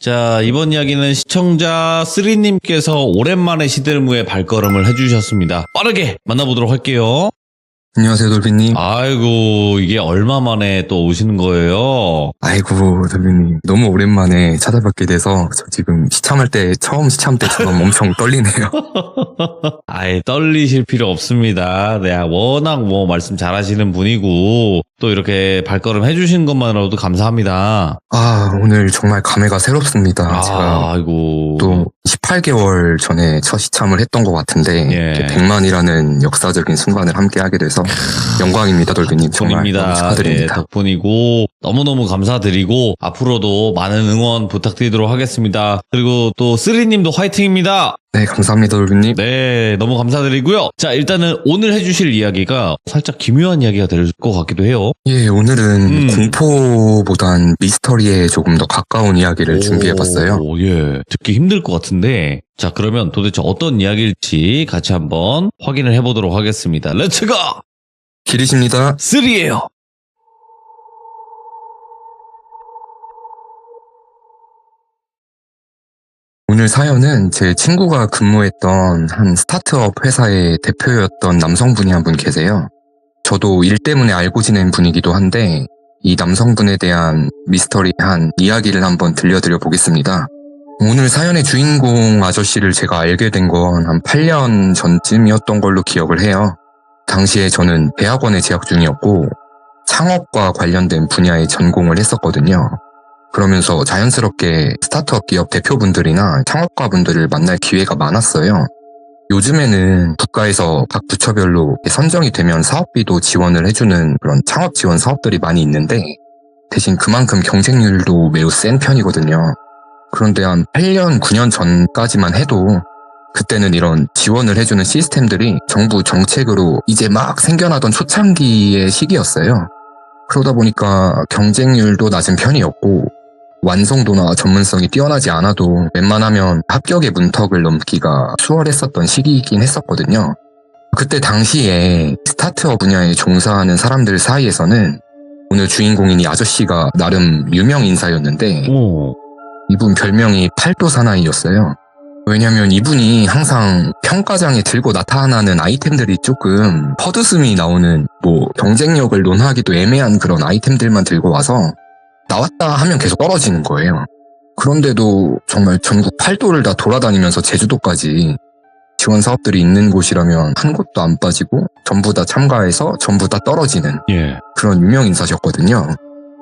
자, 이번 이야기는 시청자 쓰리님께서 오랜만에 시들무에 발걸음을 해주셨습니다. 빠르게 만나보도록 할게요. 안녕하세요, 돌비님. 아이고, 이게 얼마 만에 또 오시는 거예요? 아이고, 돌비님. 너무 오랜만에 찾아뵙게 돼서 저 지금 처음 시참 때처럼 엄청 떨리네요. 아예 떨리실 필요 없습니다. 네, 워낙 말씀 잘하시는 분이고 또 이렇게 발걸음 해주신 것만으로도 감사합니다. 아, 오늘 정말 감회가 새롭습니다. 제가 아이고. 또 18개월 전에 첫 시참을 했던 것 같은데 예. 100만이라는 역사적인 순간을 함께 하게 돼서 영광입니다, 돌비님. 정말 너무 덕분입니다. 축하드립니다. 네, 덕분이고 너무너무 감사드리고 앞으로도 많은 응원 부탁드리도록 하겠습니다. 그리고 또 쓰리님도 화이팅입니다. 네, 감사합니다, 돌비님. 네, 너무 감사드리고요. 자, 일단은 오늘 해주실 이야기가 살짝 기묘한 이야기가 될 것 같기도 해요. 예, 오늘은 공포보단 미스터리에 조금 더 가까운 이야기를 준비해봤어요. 예, 듣기 힘들 것 같은데 자, 그러면 도대체 어떤 이야기일지 같이 한번 확인을 해보도록 하겠습니다. 렛츠고! 길이십니다. 3예요. 오늘 사연은 제 친구가 근무했던 한 스타트업 회사의 대표였던 남성분이 한 분 계세요. 저도 일 때문에 알고 지낸 분이기도 한데 이 남성분에 대한 미스터리한 이야기를 한번 들려드려 보겠습니다. 오늘 사연의 주인공 아저씨를 제가 알게 된 건 한 8년 전쯤이었던 걸로 기억을 해요. 당시에 저는 대학원에 재학 중이었고 창업과 관련된 분야의 전공을 했었거든요. 그러면서 자연스럽게 스타트업 기업 대표분들이나 창업가분들을 만날 기회가 많았어요. 요즘에는 국가에서 각 부처별로 선정이 되면 사업비도 지원을 해주는 그런 창업 지원 사업들이 많이 있는데 대신 그만큼 경쟁률도 매우 센 편이거든요. 그런데 한 8년, 9년 전까지만 해도 그때는 이런 지원을 해주는 시스템들이 정부 정책으로 이제 막 생겨나던 초창기의 시기였어요. 그러다 보니까 경쟁률도 낮은 편이었고 완성도나 전문성이 뛰어나지 않아도 웬만하면 합격의 문턱을 넘기가 수월했었던 시기이긴 했었거든요. 그때 당시에 스타트업 분야에 종사하는 사람들 사이에서는 오늘 주인공인 이 아저씨가 나름 유명 인사였는데 이분 별명이 팔도 사나이였어요. 왜냐면 이분이 항상 평가장에 들고 나타나는 아이템들이 조금 헛웃음이 나오는 경쟁력을 논하기도 애매한 그런 아이템들만 들고 와서 나왔다 하면 계속 떨어지는 거예요. 그런데도 정말 전국 8도를 다 돌아다니면서 제주도까지 지원 사업들이 있는 곳이라면 한 곳도 안 빠지고 전부 다 참가해서 전부 다 떨어지는 그런 유명 인사셨거든요.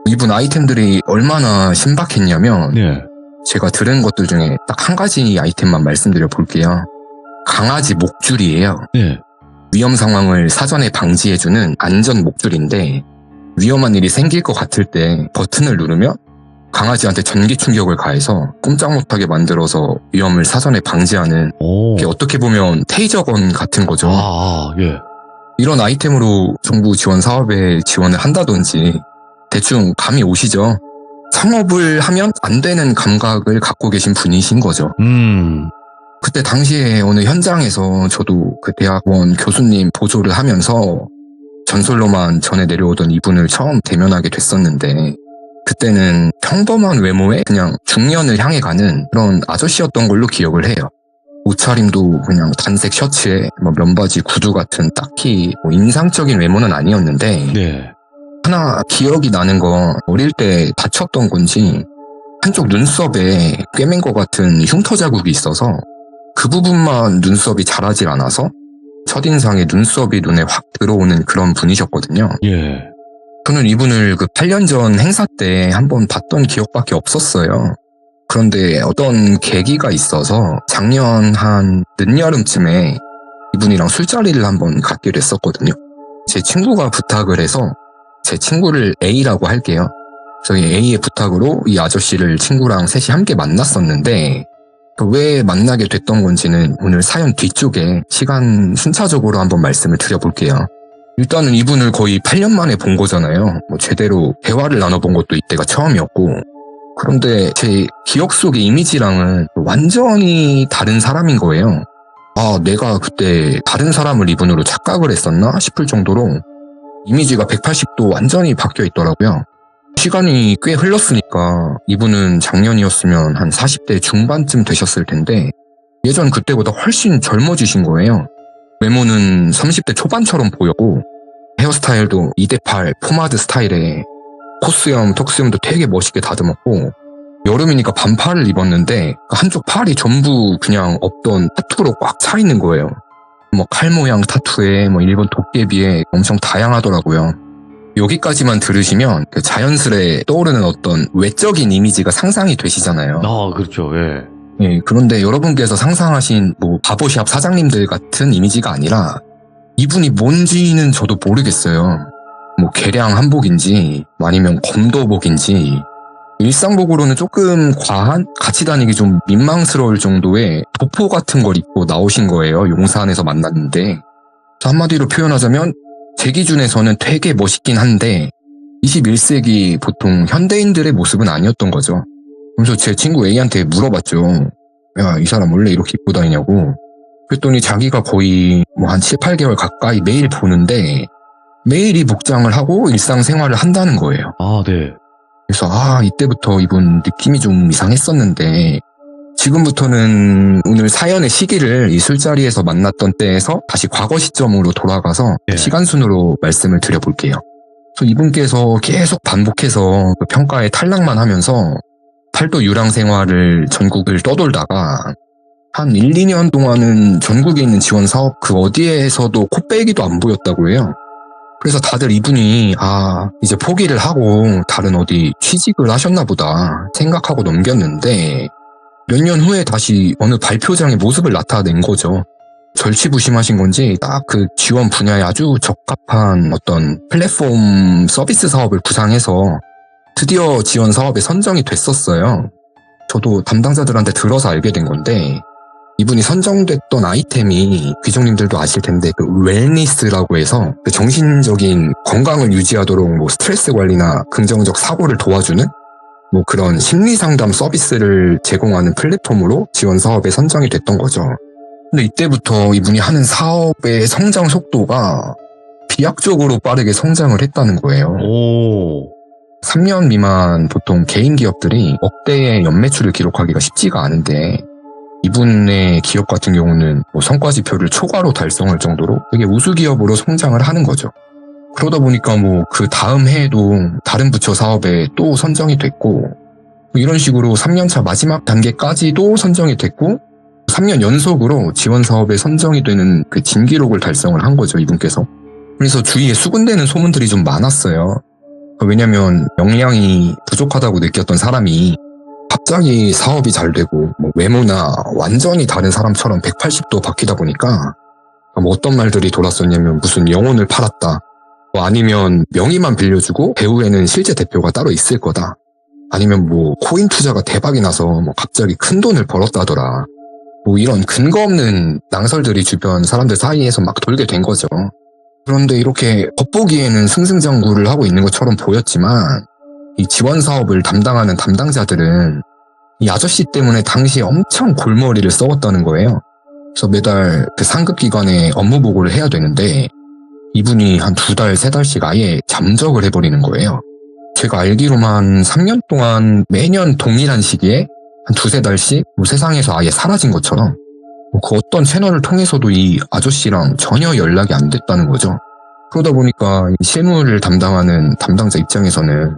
이분 아이템들이 얼마나 신박했냐면 제가 들은 것들 중에 딱 한 가지 아이템만 말씀드려 볼게요. 강아지 목줄이에요. 위험 상황을 사전에 방지해주는 안전 목줄인데 위험한 일이 생길 것 같을 때 버튼을 누르면 강아지한테 전기 충격을 가해서 꼼짝 못하게 만들어서 위험을 사전에 방지하는 이게 어떻게 보면 테이저건 같은 거죠. 이런 아이템으로 정부 지원 사업에 지원을 한다든지 대충 감이 오시죠? 창업을 하면 안 되는 감각을 갖고 계신 분이신 거죠. 그때 당시에 어느 현장에서 저도 그 대학원 교수님 보조를 하면서 전설로만 전해 내려오던 이분을 처음 대면하게 됐었는데 그때는 평범한 외모에 그냥 중년을 향해 가는 그런 아저씨였던 걸로 기억을 해요. 옷차림도 그냥 단색 셔츠에 면바지 구두 같은 딱히 인상적인 외모는 아니었는데 하나 기억이 나는 건 어릴 때 다쳤던 건지 한쪽 눈썹에 꿰맨 것 같은 흉터 자국이 있어서 그 부분만 눈썹이 자라질 않아서 첫인상에 눈썹이 눈에 확 들어오는 그런 분이셨거든요. 저는 이분을 그 8년 전 행사 때 한번 봤던 기억밖에 없었어요. 그런데 어떤 계기가 있어서 작년 한 늦여름쯤에 이분이랑 술자리를 한번 갖게 됐었거든요. 제 친구가 부탁을 해서 제 친구를 A라고 할게요. 저희 A의 부탁으로 이 아저씨를 친구랑 셋이 함께 만났었는데 왜 만나게 됐던 건지는 오늘 사연 뒤쪽에 시간 순차적으로 한번 말씀을 드려볼게요. 일단은 이분을 거의 8년 만에 본 거잖아요. 제대로 대화를 나눠본 것도 이때가 처음이었고 그런데 제 기억 속의 이미지랑은 완전히 다른 사람인 거예요. 아, 내가 그때 다른 사람을 이분으로 착각을 했었나 싶을 정도로 이미지가 180도 완전히 바뀌어 있더라고요. 시간이 꽤 흘렀으니까 이분은 작년이었으면 한 40대 중반쯤 되셨을 텐데 예전 그때보다 훨씬 젊어지신 거예요. 외모는 30대 초반처럼 보였고 헤어스타일도 2대8 포마드 스타일에 코스염, 턱수염도 되게 멋있게 다듬었고 여름이니까 반팔을 입었는데 한쪽 팔이 전부 그냥 없던 타투로 꽉 차 있는 거예요. 뭐 칼 모양 타투에 뭐 일본 도깨비에 엄청 다양하더라고요. 여기까지만 들으시면 자연스레 떠오르는 어떤 외적인 이미지가 상상이 되시잖아요. 그렇죠. 예. 예, 그런데 여러분께서 상상하신 뭐 바보샵 사장님들 같은 이미지가 아니라 이분이 뭔지는 저도 모르겠어요. 뭐 개량 한복인지 아니면 검도복인지 일상복으로는 조금 과한, 같이 다니기 좀 민망스러울 정도의 도포 같은 걸 입고 나오신 거예요. 용산에서 만났는데 한마디로 표현하자면 제 기준에서는 되게 멋있긴 한데 21세기 보통 현대인들의 모습은 아니었던 거죠. 그래서 제 친구 A한테 물어봤죠. 야, 이 사람 원래 이렇게 입고 다니냐고. 그랬더니 자기가 거의 뭐 한 7, 8개월 가까이 매일 보는데 매일 이 복장을 하고 일상생활을 한다는 거예요. 네. 그래서 이때부터 이분 느낌이 좀 이상했었는데 지금부터는 오늘 사연의 시기를 이 술자리에서 만났던 때에서 다시 과거 시점으로 돌아가서 시간순으로 말씀을 드려볼게요. 그래서 이분께서 계속 반복해서 그 평가에 탈락만 하면서 팔도 유랑 생활을 전국을 떠돌다가 한 1, 2년 동안은 전국에 있는 지원 사업 그 어디에서도 코빼기도 안 보였다고 해요. 그래서 다들 이분이 이제 포기를 하고 다른 어디 취직을 하셨나 보다 생각하고 넘겼는데 몇 년 후에 다시 어느 발표장에 모습을 나타낸 거죠. 절치부심하신 건지 딱 그 지원 분야에 아주 적합한 어떤 플랫폼 서비스 사업을 구상해서 드디어 지원 사업에 선정이 됐었어요. 저도 담당자들한테 들어서 알게 된 건데 이분이 선정됐던 아이템이 귀족님들도 아실 텐데 그 웰니스라고 해서 그 정신적인 건강을 유지하도록 뭐 스트레스 관리나 긍정적 사고를 도와주는 뭐 그런 심리 상담 서비스를 제공하는 플랫폼으로 지원 사업에 선정이 됐던 거죠. 근데 이때부터 이분이 하는 사업의 성장 속도가 비약적으로 빠르게 성장을 했다는 거예요. 3년 미만 보통 개인 기업들이 억대의 연매출을 기록하기가 쉽지가 않은데 이분의 기업 같은 경우는 뭐 성과 지표를 초과로 달성할 정도로 되게 우수 기업으로 성장을 하는 거죠. 그러다 보니까 뭐 그 다음 해에도 다른 부처 사업에 또 선정이 됐고 이런 식으로 3년차 마지막 단계까지도 선정이 됐고 3년 연속으로 지원 사업에 선정이 되는 그 진기록을 달성을 한 거죠, 이분께서. 그래서 주위에 수군대는 소문들이 좀 많았어요. 왜냐면 역량이 부족하다고 느꼈던 사람이 갑자기 사업이 잘 되고 뭐 외모나 완전히 다른 사람처럼 180도 바뀌다 보니까 뭐 어떤 말들이 돌았었냐면 무슨 영혼을 팔았다. 뭐 아니면 명의만 빌려주고 배후에는 실제 대표가 따로 있을 거다. 아니면 뭐 코인 투자가 대박이 나서 뭐 갑자기 큰 돈을 벌었다더라. 뭐 이런 근거 없는 낭설들이 주변 사람들 사이에서 막 돌게 된 거죠. 그런데 이렇게 겉보기에는 승승장구를 하고 있는 것처럼 보였지만 이 지원 사업을 담당하는 담당자들은 이 아저씨 때문에 당시에 엄청 골머리를 썩었다는 거예요. 그래서 매달 그 상급 기관에 업무 보고를 해야 되는데 이분이 한 2달, 3달씩 아예 잠적을 해버리는 거예요. 제가 알기로만 3년 동안 매년 동일한 시기에 한 2-3달씩 뭐 세상에서 아예 사라진 것처럼 그 어떤 채널을 통해서도 이 아저씨랑 전혀 연락이 안 됐다는 거죠. 그러다 보니까 이 실무를 담당하는 담당자 입장에서는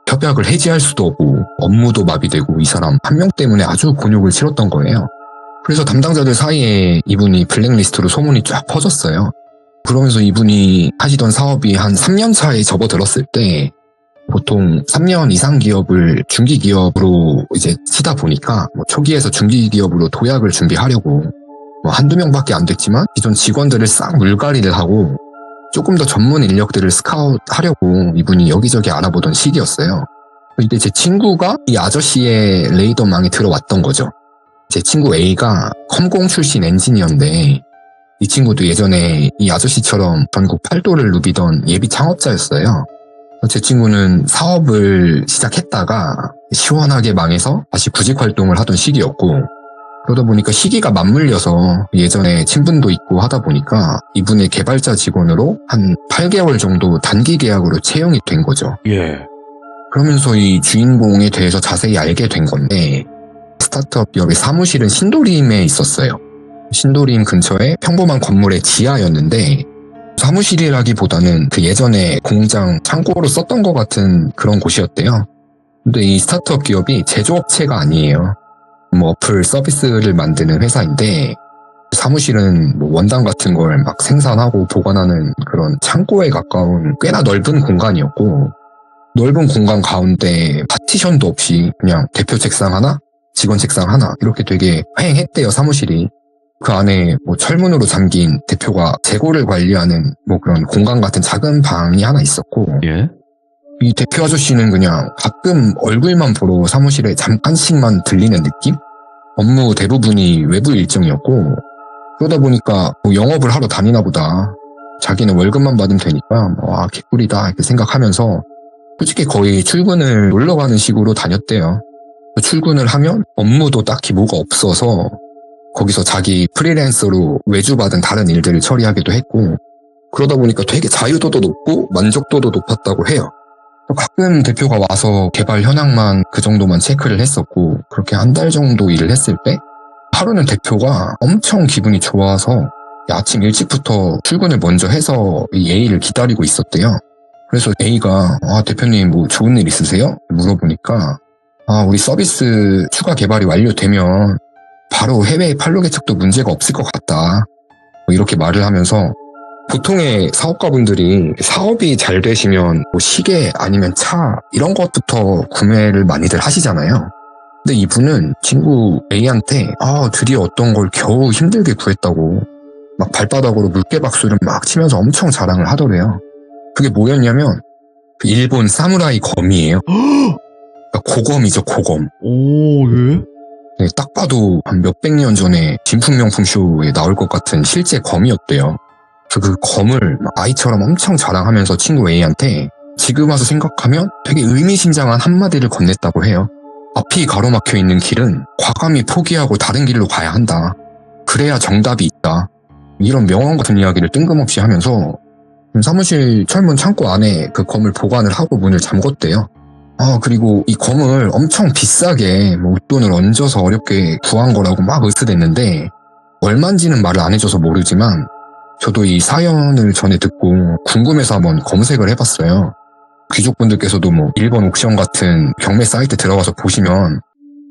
협약을 해지할 수도 없고 업무도 마비되고 이 사람 한 명 때문에 아주 곤욕을 치렀던 거예요. 그래서 담당자들 사이에 이분이 블랙리스트로 소문이 쫙 퍼졌어요. 그러면서 이분이 하시던 사업이 한 3년 차에 접어들었을 때 보통 3년 이상 기업을 중기 기업으로 이제 치다 보니까 뭐 초기에서 중기 기업으로 도약을 준비하려고 뭐 한두 명밖에 안 됐지만 기존 직원들을 싹 물갈이를 하고 조금 더 전문 인력들을 스카웃하려고 이분이 여기저기 알아보던 시기였어요. 이때 제 친구가 이 아저씨의 레이더망에 들어왔던 거죠. 제 친구 A가 컴공 출신 엔지니어인데 이 친구도 예전에 이 아저씨처럼 전국 8도를 누비던 예비 창업자였어요. 제 친구는 사업을 시작했다가 시원하게 망해서 다시 구직 활동을 하던 시기였고 그러다 보니까 시기가 맞물려서 예전에 친분도 있고 하다 보니까 이분의 개발자 직원으로 한 8개월 정도 단기 계약으로 채용이 된 거죠. 예. 그러면서 이 주인공에 대해서 자세히 알게 된 건데, 스타트업 기업의 사무실은 신도림에 있었어요. 신도림 근처에 평범한 건물의 지하였는데, 사무실이라기보다는 그 예전에 공장 창고로 썼던 것 같은 그런 곳이었대요. 근데 이 스타트업 기업이 제조업체가 아니에요. 뭐 어플 서비스를 만드는 회사인데, 사무실은 뭐 원단 같은 걸 막 생산하고 보관하는 그런 창고에 가까운 꽤나 넓은 공간이었고, 넓은 공간 가운데 파티션도 없이 그냥 대표 책상 하나, 직원 책상 하나 이렇게 되게 휑했대요, 사무실이. 그 안에 뭐 철문으로 잠긴 대표가 재고를 관리하는 뭐 그런 공간 같은 작은 방이 하나 있었고, 예? 이 대표 아저씨는 그냥 가끔 얼굴만 보러 사무실에 잠깐씩만 들리는 느낌? 업무 대부분이 외부 일정이었고, 그러다 보니까 뭐 영업을 하러 다니나 보다. 자기는 월급만 받으면 되니까 와 개꿀이다 이렇게 생각하면서 솔직히 거의 출근을 놀러 가는 식으로 다녔대요. 출근을 하면 업무도 딱히 뭐가 없어서 거기서 자기 프리랜서로 외주받은 다른 일들을 처리하기도 했고, 그러다 보니까 되게 자유도도 높고 만족도도 높았다고 해요. 가끔 대표가 와서 개발 현황만 그 정도만 체크를 했었고, 그렇게 한 달 정도 일을 했을 때 하루는 대표가 엄청 기분이 좋아서 아침 일찍부터 출근을 먼저 해서 이 A를 기다리고 있었대요. 그래서 A가 대표님 뭐 좋은 일 있으세요? 물어보니까 우리 서비스 추가 개발이 완료되면 바로 해외 판로 개척도 문제가 없을 것 같다. 뭐 이렇게 말을 하면서, 보통의 사업가분들이 사업이 잘 되시면 뭐 시계 아니면 차 이런 것부터 구매를 많이들 하시잖아요. 근데 이분은 친구 A한테 드디어 어떤 걸 겨우 힘들게 구했다고 막 발바닥으로 물개박수를 막 치면서 엄청 자랑을 하더래요. 그게 뭐였냐면 그 일본 사무라이 검이에요. 그러니까 고검이죠, 고검. 오, 예? 네, 딱 봐도 한 몇백 년 전에 진품명품 쇼에 나올 것 같은 실제 검이었대요. 그래서 그 검을 막 아이처럼 엄청 자랑하면서 친구 A한테 지금 와서 생각하면 되게 의미심장한 한마디를 건넸다고 해요. 앞이 가로막혀 있는 길은 과감히 포기하고 다른 길로 가야 한다. 그래야 정답이 있다. 이런 명언 같은 이야기를 뜬금없이 하면서 사무실 철문 창고 안에 그 검을 보관을 하고 문을 잠궜대요. 그리고 이 검을 엄청 비싸게 뭐 웃돈을 얹어서 어렵게 구한 거라고 막 으스댔는데, 얼마인지는 말을 안 해줘서 모르지만 저도 이 사연을 전에 듣고 궁금해서 한번 검색을 해봤어요. 귀족분들께서도 뭐 일본 옥션 같은 경매 사이트 들어가서 보시면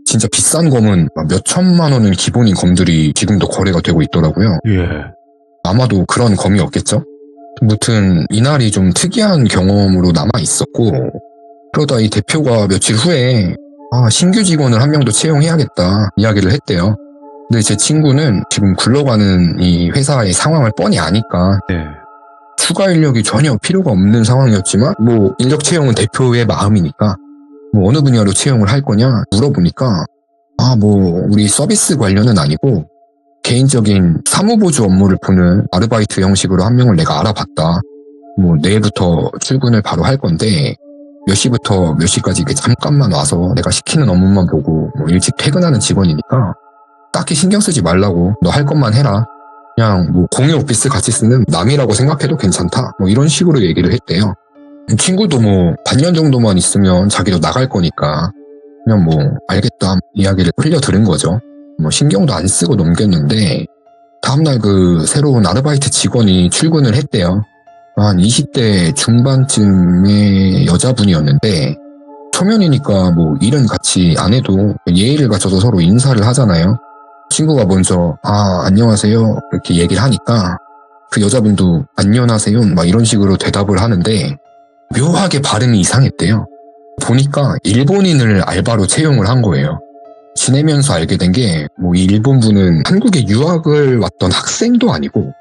진짜 비싼 검은 몇 천만 원은 기본인 검들이 지금도 거래가 되고 있더라고요. 예. 아마도 그런 검이었겠죠? 무튼 이날이 좀 특이한 경험으로 남아 있었고, 그러다 이 대표가 며칠 후에 신규 직원을 한 명 더 채용해야겠다 이야기를 했대요. 근데 제 친구는 지금 굴러가는 이 회사의 상황을 뻔히 아니까 네. 추가 인력이 전혀 필요가 없는 상황이었지만 뭐 인력 채용은 대표의 마음이니까 뭐 어느 분야로 채용을 할 거냐 물어보니까 뭐 우리 서비스 관련은 아니고 개인적인 사무보조 업무를 보는 아르바이트 형식으로 한 명을 내가 알아봤다. 뭐 내일부터 출근을 바로 할 건데 몇 시부터 몇 시까지 이렇게 잠깐만 와서 내가 시키는 업무만 보고 뭐 일찍 퇴근하는 직원이니까 딱히 신경 쓰지 말라고, 너 할 것만 해라. 그냥 뭐 공유 오피스 같이 쓰는 남이라고 생각해도 괜찮다. 뭐 이런 식으로 얘기를 했대요. 친구도 뭐 반년 정도만 있으면 자기도 나갈 거니까 그냥 뭐 알겠다 이야기를 흘려 들은 거죠. 뭐 신경도 안 쓰고 넘겼는데 다음날 그 새로운 아르바이트 직원이 출근을 했대요. 한 20대 중반쯤의 여자분이었는데 초면이니까 뭐 일은 같이 안 해도 예의를 갖춰서 서로 인사를 하잖아요. 친구가 먼저 안녕하세요 이렇게 얘기를 하니까 그 여자분도 안녕하세요 막 이런 식으로 대답을 하는데 묘하게 발음이 이상했대요. 보니까 일본인을 알바로 채용을 한 거예요. 지내면서 알게 된 게 뭐 이 일본분은 한국에 유학을 왔던 학생도 아니고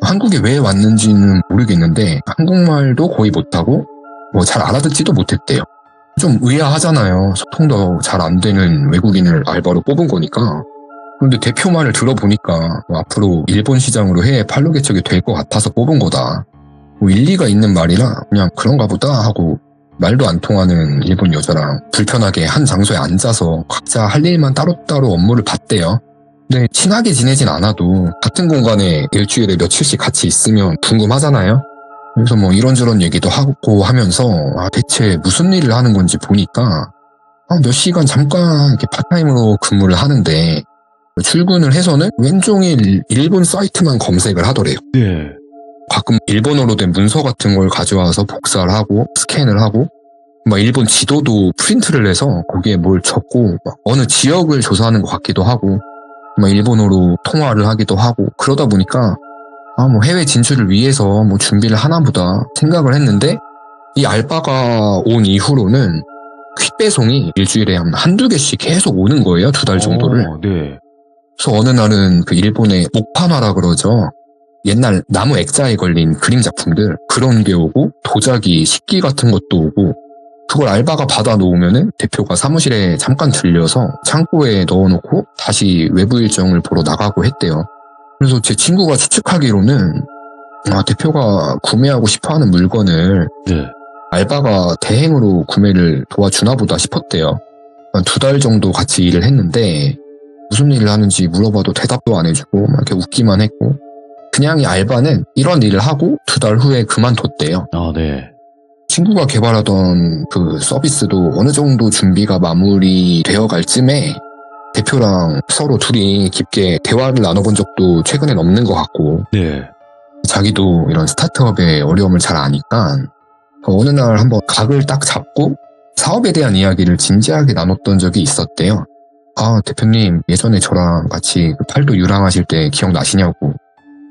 한국에 왜 왔는지는 모르겠는데 한국말도 거의 못하고 뭐 잘 알아듣지도 못했대요. 좀 의아하잖아요. 소통도 잘 안 되는 외국인을 알바로 뽑은 거니까. 그런데 대표 말을 들어보니까 뭐 앞으로 일본 시장으로 해외 판로 개척이 될 것 같아서 뽑은 거다. 뭐 일리가 있는 말이라 그냥 그런가 보다 하고 말도 안 통하는 일본 여자랑 불편하게 한 장소에 앉아서 각자 할 일만 따로따로 업무를 봤대요. 근데 친하게 지내진 않아도 같은 공간에 일주일에 며칠씩 같이 있으면 궁금하잖아요. 그래서 뭐 이런저런 얘기도 하고 하면서 대체 무슨 일을 하는 건지 보니까 몇 시간 잠깐 이렇게 파타임으로 근무를 하는데 출근을 해서는 왼종일 일본 사이트만 검색을 하더래요. 네. 가끔 일본어로 된 문서 같은 걸 가져와서 복사를 하고 스캔을 하고 막 일본 지도도 프린트를 해서 거기에 뭘 적고 막 어느 지역을 조사하는 것 같기도 하고 막 일본어로 통화를 하기도 하고 그러다 보니까 뭐 해외 진출을 위해서 뭐 준비를 하나 보다 생각을 했는데 이 알바가 온 이후로는 퀵 배송이 일주일에 한두 개씩 계속 오는 거예요. 2달 정도를. 네. 그래서 어느 날은 그 일본의 목판화라 그러죠. 옛날 나무 액자에 걸린 그림 작품들 그런 게 오고 도자기, 식기 같은 것도 오고 그걸 알바가 받아 놓으면은 대표가 사무실에 잠깐 들려서 창고에 넣어놓고 다시 외부 일정을 보러 나가고 했대요. 그래서 제 친구가 추측하기로는 대표가 구매하고 싶어하는 물건을 네. 알바가 대행으로 구매를 도와주나 보다 싶었대요. 한 2달 정도 같이 일을 했는데 무슨 일을 하는지 물어봐도 대답도 안 해주고 막 이렇게 웃기만 했고 그냥 이 알바는 이런 일을 하고 2달 후에 그만뒀대요. 네. 친구가 개발하던 그 서비스도 어느 정도 준비가 마무리되어 갈 쯤에 대표랑 서로 둘이 깊게 대화를 나눠본 적도 최근엔 없는 것 같고 네. 자기도 이런 스타트업의 어려움을 잘 아니까 어느 날 한번 각을 딱 잡고 사업에 대한 이야기를 진지하게 나눴던 적이 있었대요. 대표님 예전에 저랑 같이 그 팔도 유랑하실 때 기억나시냐고.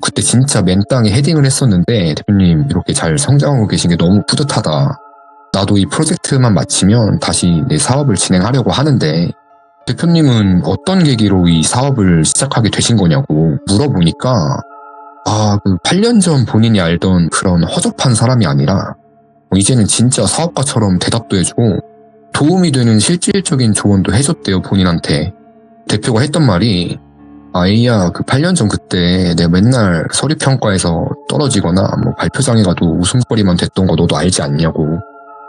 그때 진짜 맨 땅에 헤딩을 했었는데 대표님 이렇게 잘 성장하고 계신 게 너무 뿌듯하다. 나도 이 프로젝트만 마치면 다시 내 사업을 진행하려고 하는데 대표님은 어떤 계기로 이 사업을 시작하게 되신 거냐고 물어보니까 그 8년 전 본인이 알던 그런 허접한 사람이 아니라 이제는 진짜 사업가처럼 대답도 해주고 도움이 되는 실질적인 조언도 해줬대요, 본인한테. 대표가 했던 말이 에이야, 그 8년 전 그때 내가 맨날 서류평가에서 떨어지거나 뭐 발표장에 가도 웃음거리만 됐던 거 너도 알지 않냐고.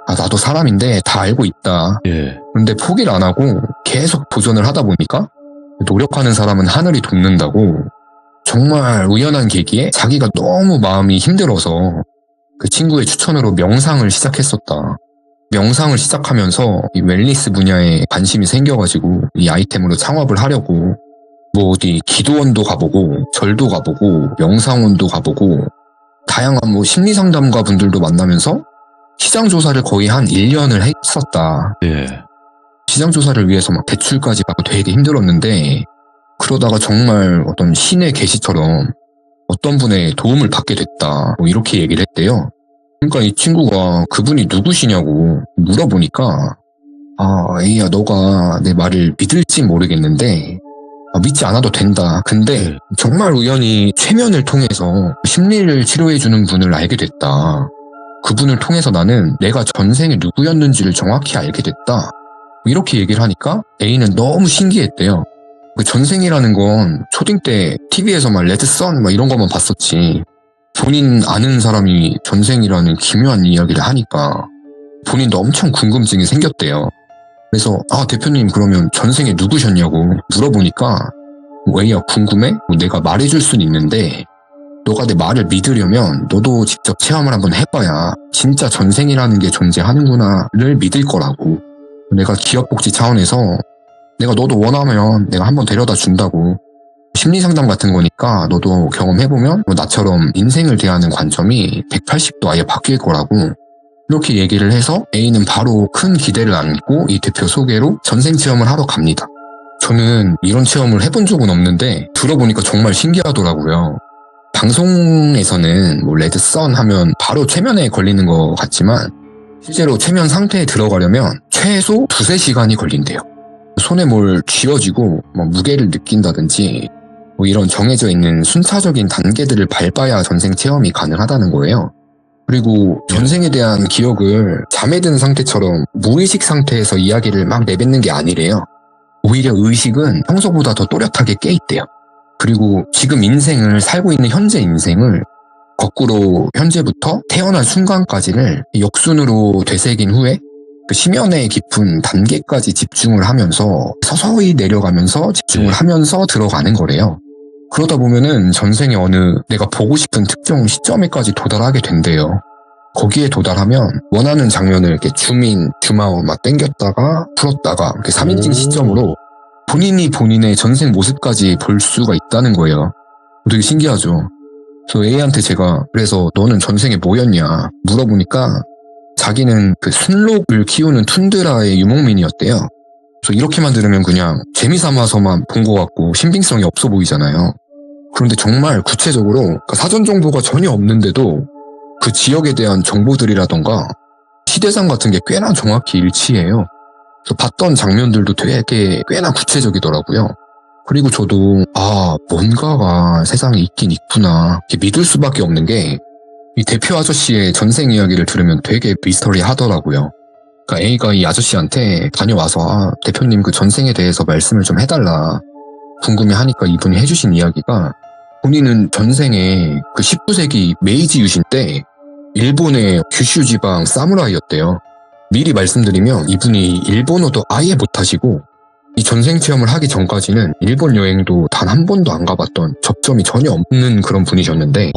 나도 사람인데 다 알고 있다. 예. 근데 포기를 안 하고 계속 도전을 하다 보니까 노력하는 사람은 하늘이 돕는다고. 정말 우연한 계기에 자기가 너무 마음이 힘들어서 그 친구의 추천으로 명상을 시작했었다. 명상을 시작하면서 이 웰니스 분야에 관심이 생겨가지고 이 아이템으로 창업을 하려고 뭐 어디 기도원도 가보고 절도 가보고 명상원도 가보고 다양한 뭐 심리상담가 분들도 만나면서 시장조사를 거의 한 1년을 했었다. 예. 시장조사를 위해서 막 대출까지 받고 되게 힘들었는데 그러다가 정말 어떤 신의 계시처럼 어떤 분의 도움을 받게 됐다. 뭐 이렇게 얘기를 했대요. 그러니까 이 친구가 그분이 누구시냐고 물어보니까 에이야 너가 내 말을 믿을지 모르겠는데 믿지 않아도 된다. 근데 정말 우연히 최면을 통해서 심리를 치료해주는 분을 알게 됐다. 그분을 통해서 나는 내가 전생에 누구였는지를 정확히 알게 됐다. 이렇게 얘기를 하니까 A는 너무 신기했대요. 그 전생이라는 건 초딩 때 TV에서 막 레드선 막 이런 것만 봤었지. 본인 아는 사람이 전생이라는 기묘한 이야기를 하니까 본인도 엄청 궁금증이 생겼대요. 그래서 대표님 그러면 전생에 누구셨냐고 물어보니까 왜야 궁금해? 내가 말해줄 순 있는데 너가 내 말을 믿으려면 너도 직접 체험을 한번 해봐야 진짜 전생이라는 게 존재하는구나를 믿을 거라고. 내가 기업복지 차원에서 내가 너도 원하면 내가 한번 데려다 준다고. 심리상담 같은 거니까 너도 경험해보면 나처럼 인생을 대하는 관점이 180도 아예 바뀔 거라고. 이렇게 얘기를 해서 A는 바로 큰 기대를 안고 이 대표 소개로 전생 체험을 하러 갑니다. 저는 이런 체험을 해본 적은 없는데 들어보니까 정말 신기하더라고요. 방송에서는 뭐 레드선 하면 바로 최면에 걸리는 것 같지만 실제로 최면 상태에 들어가려면 최소 2-3시간이 걸린대요. 손에 뭘 쥐어쥐고 뭐 무게를 느낀다든지 뭐 이런 정해져 있는 순차적인 단계들을 밟아야 전생 체험이 가능하다는 거예요. 그리고 전생에 대한 기억을 잠에 든 상태처럼 무의식 상태에서 이야기를 막 내뱉는 게 아니래요. 오히려 의식은 평소보다 더 또렷하게 깨있대요. 그리고 지금 인생을 살고 있는 현재 인생을 거꾸로 현재부터 태어날 순간까지를 역순으로 되새긴 후에 그 심연의 깊은 단계까지 집중을 하면서 서서히 내려가면서 집중을 하면서 들어가는 거래요. 그러다 보면은 전생에 어느 내가 보고 싶은 특정 시점에까지 도달하게 된대요. 거기에 도달하면 원하는 장면을 이렇게 줌인, 줌아웃 막 당겼다가 풀었다가 이렇게 3인칭 시점으로 본인이 본인의 전생 모습까지 볼 수가 있다는 거예요. 되게 신기하죠. 그래서 A한테 제가 그래서 너는 전생에 뭐였냐 물어보니까 자기는 그 순록을 키우는 툰드라의 유목민이었대요. 그래서 이렇게만 들으면 그냥 재미삼아서만 본 것 같고 신빙성이 없어 보이잖아요. 그런데 정말 구체적으로 그러니까 사전 정보가 전혀 없는데도 그 지역에 대한 정보들이라던가 시대상 같은 게 꽤나 정확히 일치해요. 그래서 봤던 장면들도 되게 꽤나 구체적이더라고요. 그리고 저도 뭔가가 세상에 있긴 있구나 이렇게 믿을 수밖에 없는 게 이 대표 아저씨의 전생 이야기를 들으면 되게 미스터리하더라고요. 그러니까 A가 이 아저씨한테 다녀와서 대표님 그 전생에 대해서 말씀을 좀 해달라 궁금해하니까 이분이 해주신 이야기가 본인은 전생에 그 19세기 메이지 유신 때 일본의 규슈 지방 사무라이였대요. 미리 말씀드리면 이분이 일본어도 아예 못하시고 이 전생 체험을 하기 전까지는 일본 여행도 단 한 번도 안 가봤던 접점이 전혀 없는 그런 분이셨는데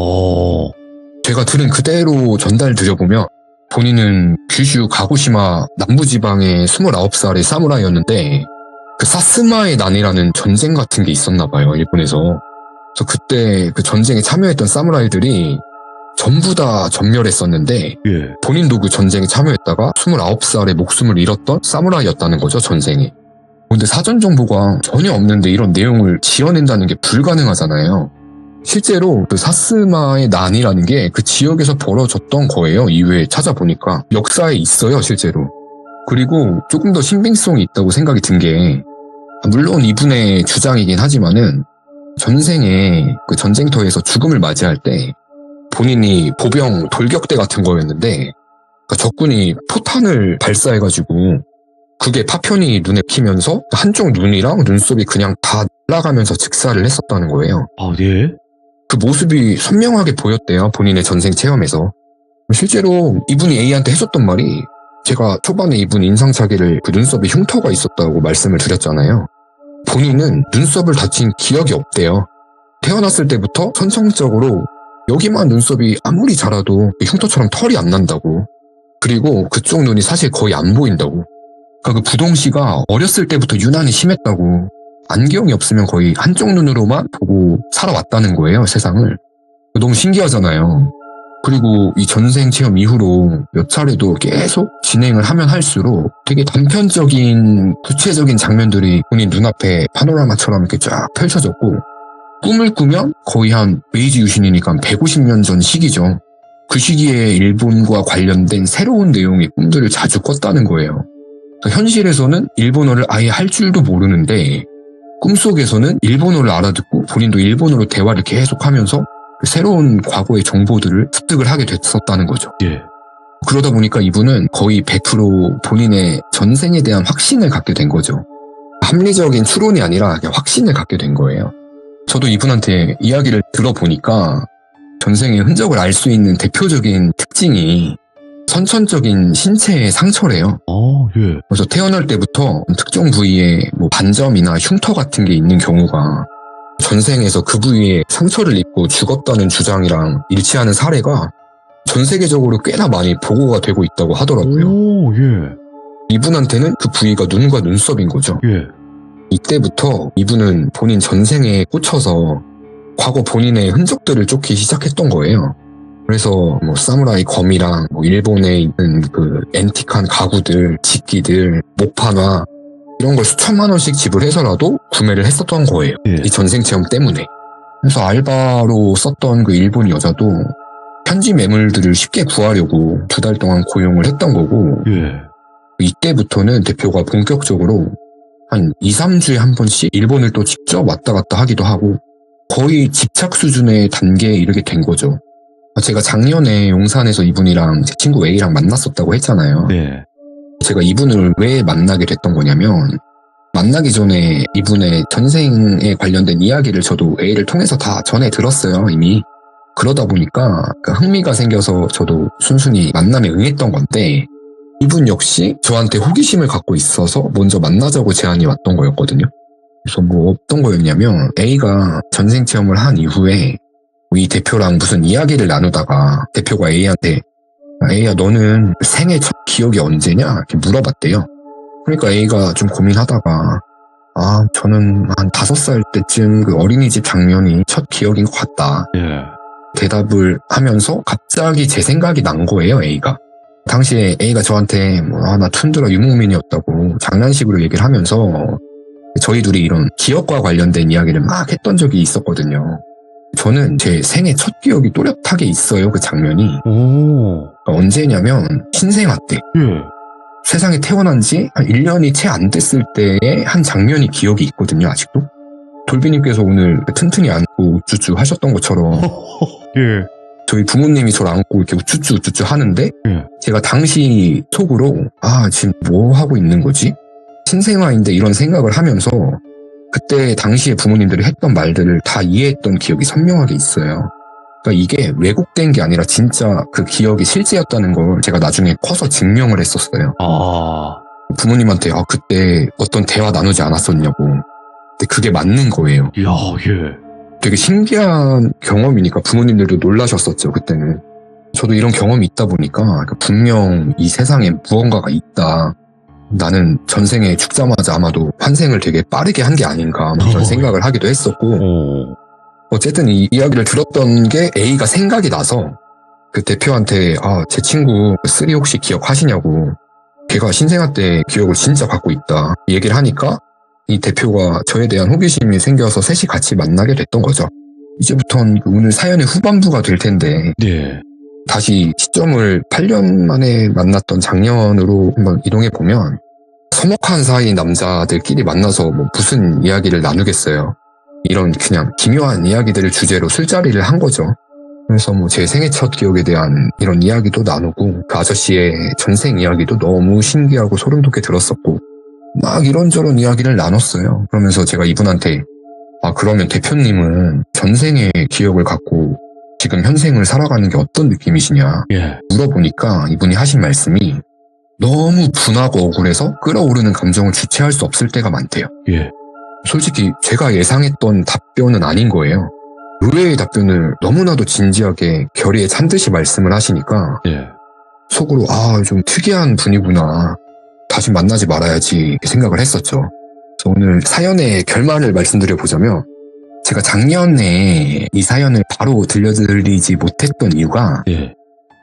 제가 들은 그대로 전달드려보면 본인은 규슈 가고시마 남부지방의 29살의 사무라이였는데 그 사스마의 난이라는 전쟁 같은 게 있었나 봐요, 일본에서. 그래서 그때 그 전쟁에 참여했던 사무라이들이 전부 다 전멸했었는데 본인도 그 전쟁에 참여했다가 29살에 목숨을 잃었던 사무라이였다는 거죠, 전생에. 근데 사전 정보가 전혀 없는데 이런 내용을 지어낸다는 게 불가능하잖아요. 실제로 그 사스마의 난이라는 게 그 지역에서 벌어졌던 거예요. 이후에 찾아보니까 역사에 있어요, 실제로. 그리고 조금 더 신빙성이 있다고 생각이 든 게 물론 이분의 주장이긴 하지만은 전생에 그 전쟁터에서 죽음을 맞이할 때 본인이 보병 돌격대 같은 거였는데 그러니까 적군이 포탄을 발사해가지고 그게 파편이 눈에 익히면서 한쪽 눈이랑 눈썹이 그냥 다 날아가면서 즉사를 했었다는 거예요. 예? 그 모습이 선명하게 보였대요. 본인의 전생 체험에서. 실제로 이분이 A한테 해줬던 말이 제가 초반에 이분 인상착의를 그 눈썹에 흉터가 있었다고 말씀을 드렸잖아요. 본인은 눈썹을 다친 기억이 없대요. 태어났을 때부터 선천적으로 여기만 눈썹이 아무리 자라도 흉터처럼 털이 안 난다고. 그리고 그쪽 눈이 사실 거의 안 보인다고. 그러니까 그 부동시가 어렸을 때부터 유난히 심했다고. 안경이 없으면 거의 한쪽 눈으로만 보고 살아왔다는 거예요, 세상을. 너무 신기하잖아요. 그리고 이 전생 체험 이후로 몇 차례도 계속 진행을 하면 할수록 되게 단편적인 구체적인 장면들이 본인 눈앞에 파노라마처럼 이렇게 쫙 펼쳐졌고 꿈을 꾸면 거의 한 메이지 유신이니까 150년 전 시기죠. 그 시기에 일본과 관련된 새로운 내용의 꿈들을 자주 꿨다는 거예요. 그러니까 현실에서는 일본어를 아예 할 줄도 모르는데 꿈속에서는 일본어를 알아듣고 본인도 일본어로 대화를 계속하면서 새로운 과거의 정보들을 습득을 하게 됐었다는 거죠. 그러다 보니까 이분은 거의 100% 본인의 전생에 대한 확신을 갖게 된 거죠. 합리적인 추론이 아니라 그냥 확신을 갖게 된 거예요. 저도 이분한테 이야기를 들어보니까 전생의 흔적을 알 수 있는 대표적인 특징이 선천적인 신체의 상처래요. 그래서 태어날 때부터 특정 부위에 뭐 반점이나 흉터 같은 게 있는 경우가 전생에서 그 부위에 상처를 입고 죽었다는 주장이랑 일치하는 사례가 전 세계적으로 꽤나 많이 보고가 되고 있다고 하더라고요. 이분한테는 그 부위가 눈과 눈썹인 거죠. 이때부터 이분은 본인 전생에 꽂혀서 과거 본인의 흔적들을 쫓기 시작했던 거예요. 그래서 뭐 사무라이 검이랑 뭐 일본에 있는 그 앤틱한 가구들, 직기들, 목판화 이런 걸 수천만 원씩 지불해서라도 구매를 했었던 거예요. 이 전생 체험 때문에. 그래서 알바로 썼던 그 일본 여자도 현지 매물들을 쉽게 구하려고 2달 동안 고용을 했던 거고 이때부터는 대표가 본격적으로 한 2, 3주에 한 번씩 일본을 또 직접 왔다 갔다 하기도 하고 거의 집착 수준의 단계에 이르게 된 거죠. 제가 작년에 용산에서 이분이랑 제 친구 A랑 만났었다고 했잖아요. 제가 이분을 왜 만나게 됐던 거냐면 만나기 전에 이분의 전생에 관련된 이야기를 저도 A를 통해서 다 전해 들었어요, 이미. 그러다 보니까 흥미가 생겨서 저도 순순히 만남에 응했던 건데 이분 역시 저한테 호기심을 갖고 있어서 먼저 만나자고 제안이 왔던 거였거든요. 그래서 뭐 어떤 거였냐면 A가 전생 체험을 한 이후에 이 대표랑 무슨 이야기를 나누다가 대표가 A한테 A야 너는 생애 첫 기억이 언제냐? 이렇게 물어봤대요. 그러니까 A가 좀 고민하다가 저는 한 5살 때쯤 그 어린이집 장면이 첫 기억인 것 같다. 예. 대답을 하면서 갑자기 제 생각이 난 거예요, A가. 당시에 A가 저한테 나 툰드라 유목민이었다고 장난식으로 얘기를 하면서 저희 둘이 이런 기억과 관련된 이야기를 막 했던 적이 있었거든요. 저는 제 생애 첫 기억이 또렷하게 있어요, 그 장면이. 오. 언제냐면 신생아 때. 예. 세상에 태어난 지 한 1년이 채 안 됐을 때의 한 장면이 기억이 있거든요, 아직도. 돌비님께서 오늘 튼튼히 안고 우쭈쭈 하셨던 것처럼 예. 저희 부모님이 저를 안고 이렇게 우쭈쭈 하는데 예. 제가 당시 속으로 지금 뭐 하고 있는 거지? 신생아인데 이런 생각을 하면서 그때 당시에 부모님들이 했던 말들을 다 이해했던 기억이 선명하게 있어요. 그러니까 이게 왜곡된 게 아니라 진짜 그 기억이 실제였다는 걸 제가 나중에 커서 증명을 했었어요. 부모님한테 그때 어떤 대화 나누지 않았었냐고. 근데 그게 맞는 거예요. 이야, 예. 되게 신기한 경험이니까 부모님들도 놀라셨었죠, 그때는. 저도 이런 경험이 있다 보니까 분명 이 세상에 무언가가 있다. 나는 전생에 죽자마자 아마도 환생을 되게 빠르게 한 게 아닌가 이런 생각을 하기도 했었고 어쨌든 이 이야기를 들었던 게 A가 생각이 나서 그 대표한테 제 친구 쓰리 혹시 기억하시냐고 걔가 신생아 때 기억을 진짜 갖고 있다 얘기를 하니까 이 대표가 저에 대한 호기심이 생겨서 셋이 같이 만나게 됐던 거죠. 이제부터는 오늘 사연의 후반부가 될 텐데 네. 다시 시점을 8년 만에 만났던 작년으로 한번 이동해보면 서먹한 사이인 남자들끼리 만나서 무슨 이야기를 나누겠어요. 이런 그냥 기묘한 이야기들을 주제로 술자리를 한 거죠. 그래서 제 생애 첫 기억에 대한 이런 이야기도 나누고 그 아저씨의 전생 이야기도 너무 신기하고 소름 돋게 들었었고 막 이런저런 이야기를 나눴어요. 그러면서 제가 이분한테 그러면 대표님은 전생의 기억을 갖고 지금 현생을 살아가는 게 어떤 느낌이시냐 예. 물어보니까 이분이 하신 말씀이 너무 분하고 억울해서 끌어오르는 감정을 주체할 수 없을 때가 많대요. 예. 솔직히 제가 예상했던 답변은 아닌 거예요. 의외의 답변을 너무나도 진지하게 결의에 찬 듯이 말씀을 하시니까 예. 속으로 좀 특이한 분이구나. 다시 만나지 말아야지 이렇게 생각을 했었죠. 그래서 오늘 사연의 결말을 말씀드려보자면 제가 작년에 이 사연을 바로 들려드리지 못했던 이유가 예.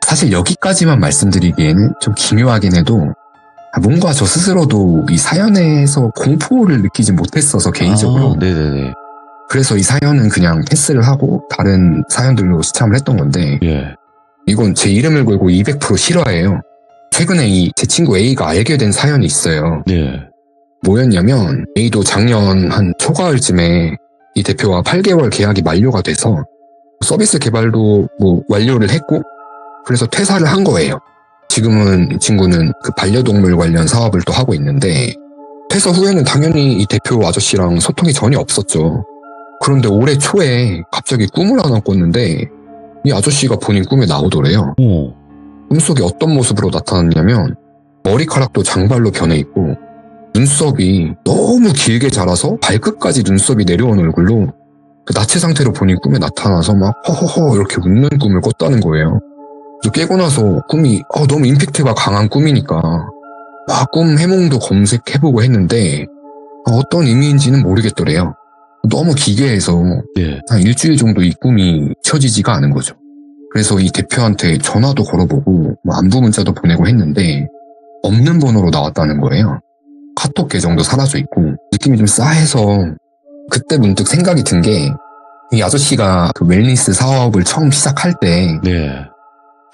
사실 여기까지만 말씀드리기에는 좀 기묘하긴 해도 뭔가 저 스스로도 이 사연에서 공포를 느끼지 못했어서 개인적으로 네네네. 그래서 이 사연은 그냥 패스를 하고 다른 사연들로 시참을 했던 건데 예. 이건 제 이름을 걸고 200% 실화예요. 최근에 제 친구 A가 알게 된 사연이 있어요. 예. 뭐였냐면 A도 작년 한 초가을쯤에 이 대표와 8개월 계약이 만료가 돼서 서비스 개발도 완료를 했고 그래서 퇴사를 한 거예요. 지금은 이 친구는 그 반려동물 관련 사업을 또 하고 있는데 퇴사 후에는 당연히 이 대표 아저씨랑 소통이 전혀 없었죠. 그런데 올해 초에 갑자기 꿈을 하나 꿨는데 이 아저씨가 본인 꿈에 나오더래요. 꿈속에 어떤 모습으로 나타났냐면 머리카락도 장발로 변해 있고 눈썹이 너무 길게 자라서 발끝까지 눈썹이 내려온 얼굴로 그 나체 상태로 본인 꿈에 나타나서 막 허허허 이렇게 웃는 꿈을 꿨다는 거예요. 깨고 나서 꿈이 너무 임팩트가 강한 꿈이니까 막 꿈 해몽도 검색해보고 했는데 어떤 의미인지는 모르겠더래요. 너무 기괴해서 예. 한 일주일 정도 이 꿈이 잊혀지지가 않은 거죠. 그래서 이 대표한테 전화도 걸어보고 안부 문자도 보내고 했는데 없는 번호로 나왔다는 거예요. 카톡 계정도 사라져 있고 느낌이 좀 싸해서 그때 문득 생각이 든 게 이 아저씨가 그 웰니스 사업을 처음 시작할 때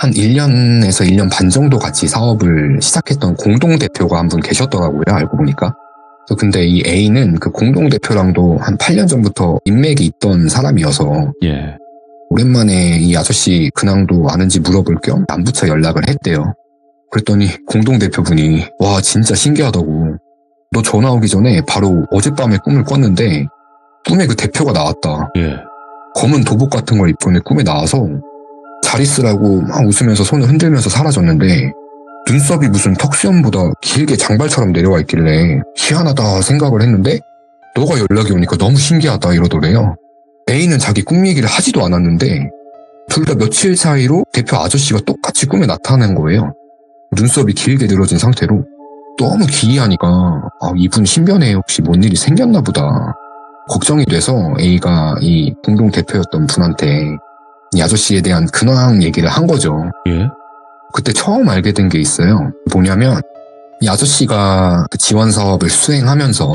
한 1년에서 1년 반 정도 같이 사업을 시작했던 공동대표가 한 분 계셨더라고요. 알고 보니까. 근데 이 A는 그 공동대표랑도 한 8년 전부터 인맥이 있던 사람이어서 예. 오랜만에 이 아저씨 근황도 아는지 물어볼 겸 안부처 연락을 했대요. 그랬더니 공동대표분이 와 진짜 신기하다고 너 전화 오기 전에 바로 어젯밤에 꿈을 꿨는데 꿈에 그 대표가 나왔다. 예. 검은 도복 같은 걸 입고 내 꿈에 나와서 잘 있으라고 막 웃으면서 손을 흔들면서 사라졌는데 눈썹이 무슨 턱수염보다 길게 장발처럼 내려와 있길래 희한하다 생각을 했는데 너가 연락이 오니까 너무 신기하다 이러더래요. A는 자기 꿈 얘기를 하지도 않았는데 둘 다 며칠 사이로 대표 아저씨가 똑같이 꿈에 나타난 거예요. 눈썹이 길게 늘어진 상태로 너무 기이하니까 이분 신변에 혹시 뭔 일이 생겼나 보다 걱정이 돼서 A가 이 공동대표였던 분한테 이 아저씨에 대한 근황 얘기를 한 거죠. 예? 그때 처음 알게 된 게 있어요. 뭐냐면 이 아저씨가 그 지원 사업을 수행하면서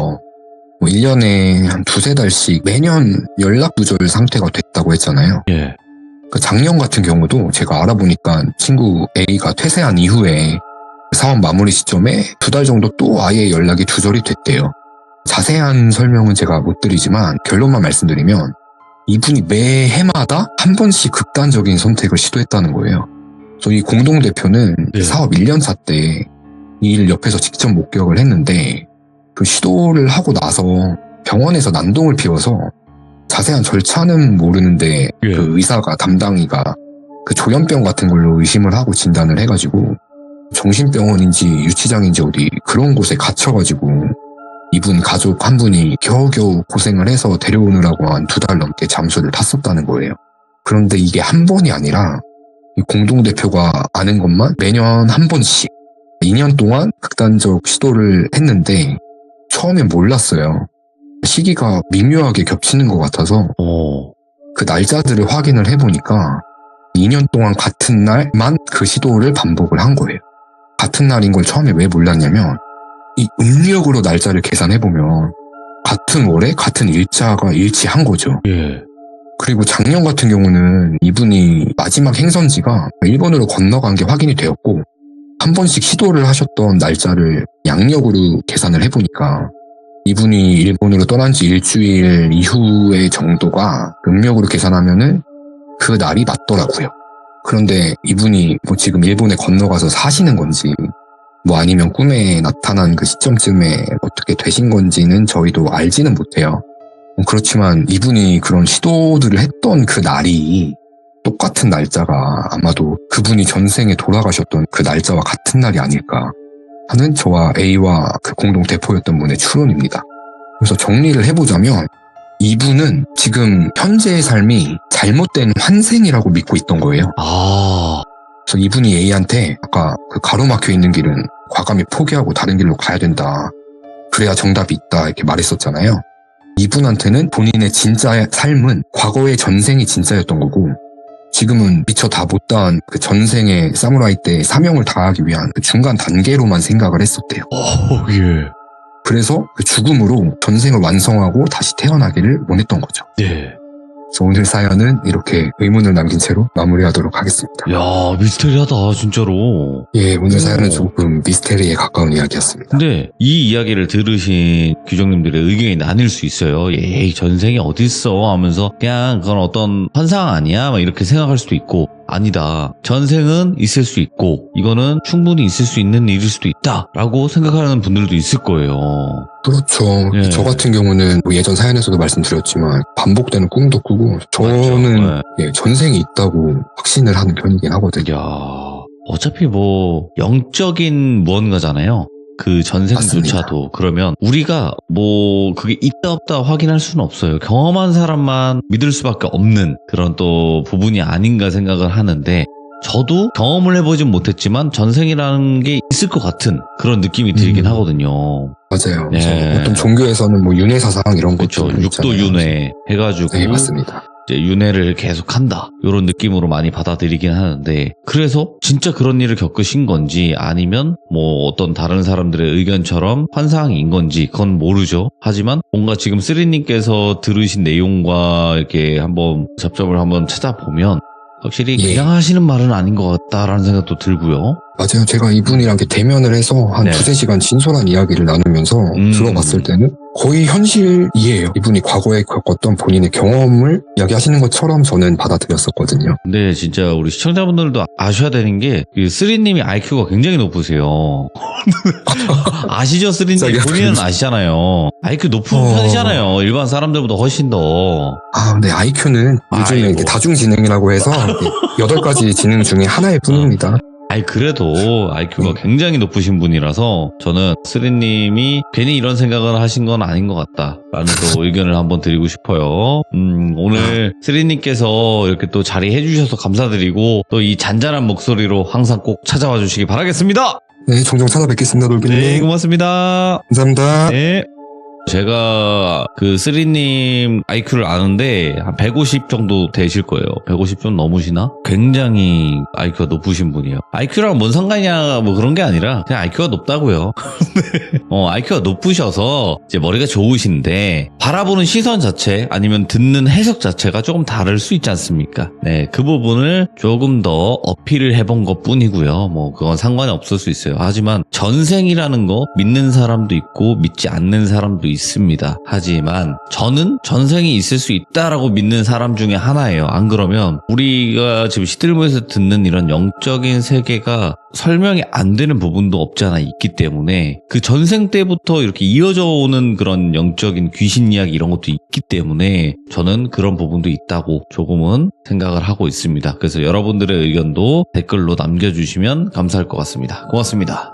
뭐 1년에 한 두세 달씩 매년 연락 두절 상태가 됐다고 했잖아요. 예. 그 작년 같은 경우도 제가 알아보니까 친구 A가 퇴사한 이후에 사업 마무리 시점에 2달 정도 또 아예 연락이 두절이 됐대요. 자세한 설명은 제가 못 드리지만 결론만 말씀드리면 이분이 매해마다 한 번씩 극단적인 선택을 시도했다는 거예요. 그래서 이 공동대표는 네. 사업 1년차 때 이 일 옆에서 직접 목격을 했는데 그 시도를 하고 나서 병원에서 난동을 피워서 자세한 절차는 모르는데 예. 그 의사가 담당이가 그 조현병 같은 걸로 의심을 하고 진단을 해가지고 정신병원인지 유치장인지 어디 그런 곳에 갇혀가지고 이분 가족 한 분이 겨우겨우 고생을 해서 데려오느라고 한 2달 넘게 잠수를 탔었다는 거예요. 그런데 이게 한 번이 아니라 이 공동대표가 아는 것만 매년 한 번씩 2년 동안 극단적 시도를 했는데 처음엔 몰랐어요. 시기가 미묘하게 겹치는 것 같아서 그 날짜들을 확인을 해보니까 2년 동안 같은 날만 그 시도를 반복을 한 거예요. 같은 날인 걸 처음에 왜 몰랐냐면 이 음력으로 날짜를 계산해보면 같은 월에 같은 일자가 일치한 거죠. 예. 그리고 작년 같은 경우는 이분이 마지막 행선지가 일본으로 건너간 게 확인이 되었고 한 번씩 시도를 하셨던 날짜를 양력으로 계산을 해보니까 이분이 일본으로 떠난 지 일주일 이후의 정도가 음력으로 계산하면은 그 날이 맞더라고요. 그런데 이분이 뭐 지금 일본에 건너가서 사시는 건지 뭐 아니면 꿈에 나타난 그 시점쯤에 어떻게 되신 건지는 저희도 알지는 못해요. 그렇지만 이분이 그런 시도들을 했던 그 날이 똑같은 날짜가 아마도 그분이 전생에 돌아가셨던 그 날짜와 같은 날이 아닐까 하는 저와 A와 그 공동 대표였던 분의 추론입니다. 그래서 정리를 해보자면 이분은 지금 현재의 삶이 잘못된 환생이라고 믿고 있던 거예요. 그래서 이분이 A한테 아까 그 가로막혀 있는 길은 과감히 포기하고 다른 길로 가야 된다. 그래야 정답이 있다 이렇게 말했었잖아요. 이분한테는 본인의 진짜 삶은 과거의 전생이 진짜였던 거고 지금은 미처 다 못다한 그 전생의 사무라이 때 사명을 다하기 위한 그 중간 단계로만 생각을 했었대요. 예. 그래서 그 죽음으로 전생을 완성하고 다시 태어나기를 원했던 거죠. 예. 그래서 오늘 사연은 이렇게 의문을 남긴 채로 마무리하도록 하겠습니다. 야, 미스테리하다, 진짜로. 예, 오늘 사연은 조금 미스테리에 가까운 이야기였습니다. 근데 이 이야기를 들으신 귀족님들의 의견이 나뉠 수 있어요. 예, 전생이 어딨어 하면서 그냥 그건 어떤 환상 아니야? 막 이렇게 생각할 수도 있고 아니다. 전생은 있을 수 있고 이거는 충분히 있을 수 있는 일일 수도 있다 라고 생각하는 분들도 있을 거예요. 그렇죠. 예. 저 같은 경우는 뭐 예전 사연에서도 말씀드렸지만 반복되는 꿈도 꾸고 저는 맞죠. 예, 전생이 있다고 확신을 하는 편이긴 하거든요. 야, 어차피 뭐 영적인 무언가잖아요. 그 전생조차도. 맞습니다. 그러면 우리가 뭐 그게 있다 없다 확인할 수는 없어요. 경험한 사람만 믿을 수밖에 없는 그런 또 부분이 아닌가 생각을 하는데 저도 경험을 해보진 못했지만 전생이라는 게 있을 것 같은 그런 느낌이 들긴 하거든요. 맞아요. 예. 그래서 어떤 종교에서는 뭐 윤회사상 이런 그렇죠. 것도 육도 윤회 해가지고 네, 맞습니다. 이제 윤회를 계속한다 이런 느낌으로 많이 받아들이긴 하는데 그래서 진짜 그런 일을 겪으신 건지 아니면 뭐 어떤 다른 사람들의 의견처럼 환상인 건지 그건 모르죠. 하지만 뭔가 지금 쓰리님께서 들으신 내용과 이렇게 한번 접점을 한번 찾아보면 확실히 예. 그냥 하시는 말은 아닌 것 같다라는 생각도 들고요. 맞아요. 제가 이분이랑 이렇게 대면을 해서 한 네. 2-3시간 진솔한 이야기를 나누면서 들어봤을 때는 거의 현실이에요. 이분이 과거에 겪었던 본인의 경험을 이야기하시는 것처럼 저는 받아들였었거든요. 근데 진짜 우리 시청자분들도 아셔야 되는 게 쓰리님이 IQ가 굉장히 높으세요. 아시죠, 쓰리님? 깜짝이야. 본인은 아시잖아요. IQ 높은 편이잖아요. 일반 사람들보다 훨씬 더. 근데 IQ는 요즘에 아이고. 이렇게 다중지능이라고 해서 8가지 지능 중에 하나일 뿐입니다. 그래도 IQ가 굉장히 높으신 분이라서 저는 쓰리님이 괜히 이런 생각을 하신 건 아닌 것 같다라는 또 의견을 한번 드리고 싶어요. 오늘 쓰리님께서 이렇게 또 자리해 주셔서 감사드리고 또 이 잔잔한 목소리로 항상 꼭 찾아와 주시기 바라겠습니다. 네, 종종 찾아뵙겠습니다, 돌비님. 네, 고맙습니다. 감사합니다. 네. 제가 그 쓰리님 IQ를 아는데 한 150 정도 되실 거예요. 150 좀 넘으시나? 굉장히 IQ가 높으신 분이에요. IQ랑 뭔 상관이냐 뭐 그런 게 아니라 그냥 IQ가 높다고요. IQ가 높으셔서 이제 머리가 좋으신데 바라보는 시선 자체 아니면 듣는 해석 자체가 조금 다를 수 있지 않습니까? 네, 그 부분을 조금 더 어필을 해본 것 뿐이고요. 뭐 그건 상관이 없을 수 있어요. 하지만 전생이라는 거 믿는 사람도 있고 믿지 않는 사람도 있습니다. 하지만 저는 전생이 있을 수 있다라고 믿는 사람 중에 하나예요. 안 그러면 우리가 지금 시들모에서 듣는 이런 영적인 세계가 설명이 안 되는 부분도 없지 않아 있기 때문에 그 전생 때부터 이렇게 이어져 오는 그런 영적인 귀신 이야기 이런 것도 있기 때문에 저는 그런 부분도 있다고 조금은 생각을 하고 있습니다. 그래서 여러분들의 의견도 댓글로 남겨주시면 감사할 것 같습니다. 고맙습니다.